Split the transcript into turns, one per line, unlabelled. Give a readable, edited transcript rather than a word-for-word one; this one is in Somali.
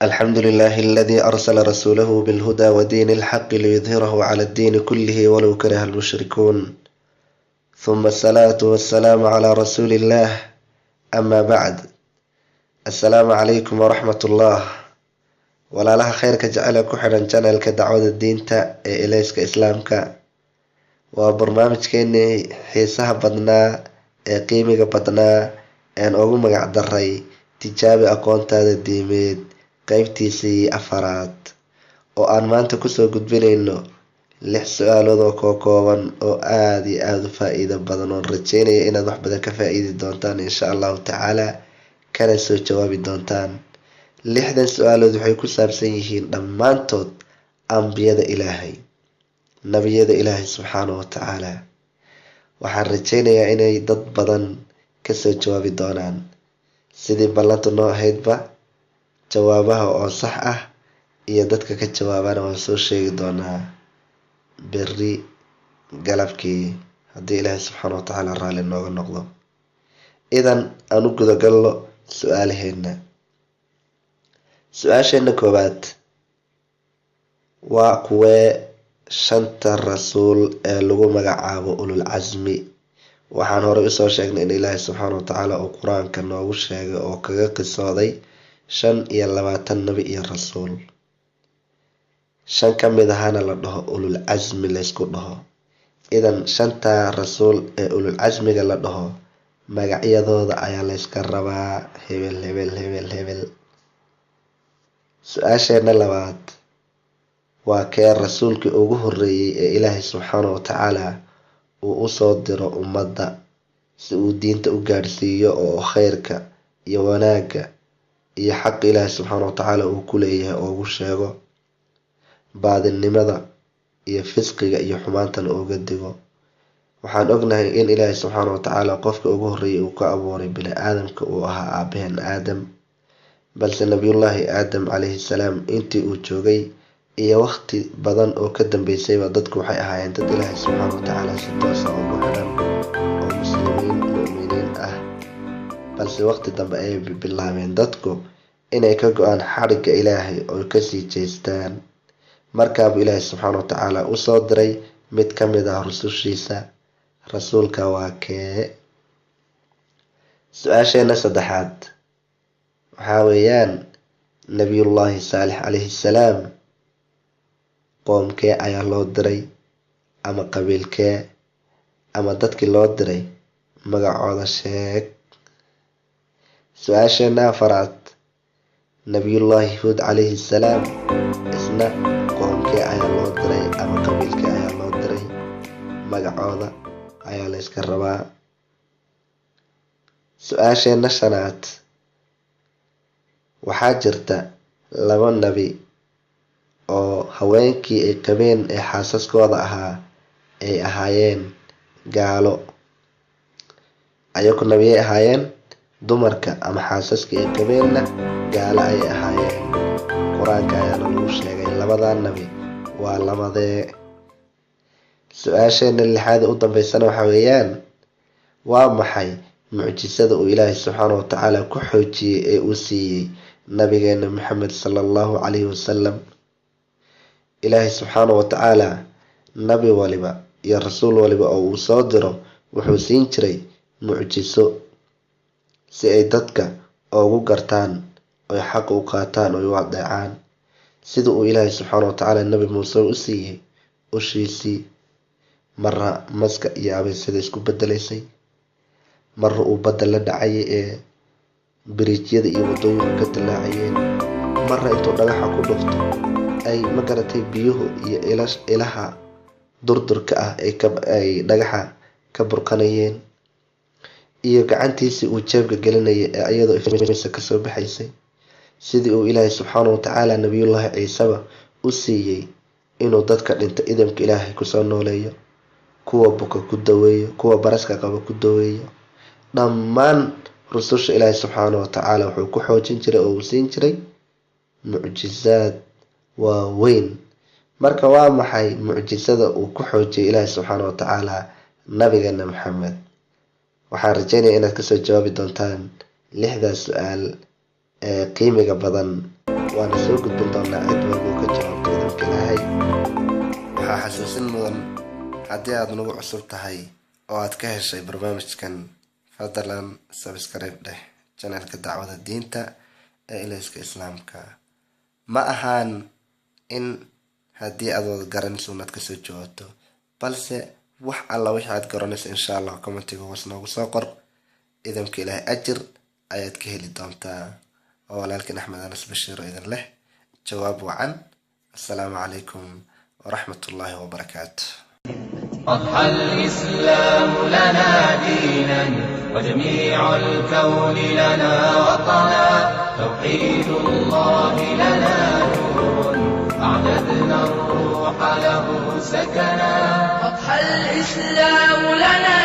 الحمد لله الذي أرسل رسوله بالهدى ودين الحق ليظهره على الدين كله ولو كره المشركون. ثم الصلاة والسلام على رسول الله. أما بعد. السلام عليكم ورحمة الله. walaalaha khayrka jecel ku xidhan channelka dacwada diinta ee Ilayska Islaamka. waa barnaamijkeennii xiisaha badnaa ee qiimiga badnaa aan ugu magac daray tijaabi aqoontaada diimeed qaybtiisii afaraad oo aan maanta kusoo gudbinayno 6 su'aalood oo kooban oo aad iyo aad u faa'iido badan oo rajeynaya inaad wax badan ka faa'iidi doontaan insha Allah ta'ala kana soo jawaabi doontaan. 6 su'aalood waxay ku saabsan yihiin dhammaantood ambiyada Ilaahay, nabiyada Ilaahay subhanahu wa ta'ala. waxaan rajeynayaa inay dad badan ka soo jawaabi doonaan sidii ballantu noo ahaydba. jawaabaha oo sax ah iyo dadka ka jawaabana waan soo sheegi doonaa berri galabkii haddii Ilaahay subhanahu wa ta'ala raali nooga noqdo. idan aanu guda galno su'aalaheena. su-aasheena koowaad waa kuwee 5 rasuul ee lagu magacaabo ulul casmi. waxaan hore usoo sheegnay in Ilaahay subhanahu wa ta'ala uu quraanka noogu sheegay oo kaga qisooday 25 nabi iyo rasuul. 5 kamid ahana la dhaho ulul casmi la isku dhaho. idan 5 rasuul ee ulul casmiga la dhaho magacyadooda ayaa la iska rabaa hebel hebel hebel hebel. su-aasheena labaad waa kee rasuulkii ugu horeeyay ee Ilaahay subhanahu wa ta'ala uu u soo diro ummadda si uu diinta u gaarsiiyo oo khayrka iyo wanaaga iyo xaq Ilaahay subhanahu wa ta'ala uu ku leeyahay oo ugu sheego, baadinimada iyo fisqiga iyo xumaantana uga digo. waxaan ognahay in Ilaahay subhanahu wa ta'ala qofka ugu horeeyay uu ka abuuray bini aadamka uu ahaa aabaheen Aadam, balse nabiyullaahi Aadam calayhi salaam intii uu joogay iyo waqti badan oo ka dambeysayba dadku waxay ahaayeen dad Ilaahay subhanahu wa ta'ala si toos ah ugu xiran oo mu'miniin ah. balse waqti dambe ay bilaabeen dadku inay ka go'aan xariga Ilaahay oo ka sii jeestaan. markaa buu Ilaahay subhanahu wa ta'ala u soo diray mid kamid ah rusushiisa. rasuulka waa kee? su-aasheena saddexaad waxaa weeyaan nabiyullaahi Saalix calayhi salaam qoomkee ayaa loo diray ama qabiilkee ama dadkii loo diray magacooda sheeg. su-aasheena afaraad nabiyullaahi Huud calayhi salaam isna qoomkee ayaa loo diray ama qabiilkee ayaa loo diray magacooda ayaa la iska rabaa. su-aasheena shanaad waxaa jirta 2 nabi oo haweenkii ay qabeen ee xaasaskooda ahaa ay ahaayeen gaalo. ayagu nabiyay ahaayeen, dumarka ama xaasaskii ay qabeenna gaalo ay ahaayeen. quraanka ayaana lagu sheegay 2 nabi waa lamadee. su-aasheena 6aad u dambeysana waxaa weeyaan waa maxay mucjisada uu Ilaahay subhanahu wa ta'ala ku xoojiyay ee uu siiyay nabigeena Muhammad sallallahu alayhi wasallam. Ilaahay subhanahu wa ta'ala nabi waliba iyo rasuul waliba oo uu soo diro wuxuu siin jiray mucjiso si ay dadka ugu gartaan oo xaq u qaataan oo u adeecaan. sida uu Ilaahay subhanahu wa ta'ala nabi Muuse u siiyay ushiisii marra maska iyo abeesada isku bedelaysay, marra uu badal la dhacay ee biriijyada iyo wadooyinka ka dilaacayeen, marra intuu dhagaxa ku dhufto ay magaratay biyuhu iyo ilaha durdurka ah ay dhagaxa ka burqanayeen, iyo gacantiisii uu jeebka gelinayay ee iyadoo iftiinaysa ka soo baxaysay. sidii uu Ilaahay subhanahu wa ta'ala nabiyullaahi Ciisaba u siiyay inuu dadka dhinta idamka Ilaahay ku soo nooleeyo, kuwa buka ku daweeyo, kuwa baraska qaba ku daweeyo. dhammaan rususha Ilaahay subhanahu wa ta'ala wuxuu ku xoojin jiray oo uu siin jiray mucjisaad waaweyn. marka waa maxay mucjisada uu ku xoojiyay Ilaahay subhanahu wa ta'ala nabigeena Muhammad? waxaan rajeynayaa inaad kasoo jawaabi doontaan 6daas su'aal ee qiimiga badan waana soo gudbin doonaa cid walbuu ka jawaabto idinka ilaahay. waxaa xasuusin mudan haddii aad nagu cusub tahay oo aad ka heshay barnaamijkan, fadlan subscribe dheh channelka dacwada diinta ee ilayska islaamka. ma ahaan in haddii aad wada garanayso inaad kasoo jawaabto, balse wax alla wixii aad garanayso insha allah commentiga hoos noogu soo qor. idinka ilaahay ajir ayaad ka heli doontaa. oo walaalkiin Axmed Anas Bashiir oo idin leh jawaab wacan. assalaamu calaykum waraxmatullaahi wabarakaatu.
أضحى الإسلام لنا دينا وجميع الكون لنا وطنا، توحيد الله لنا نور أعددنا الروح له سكنا.
أضحى الإسلام لنا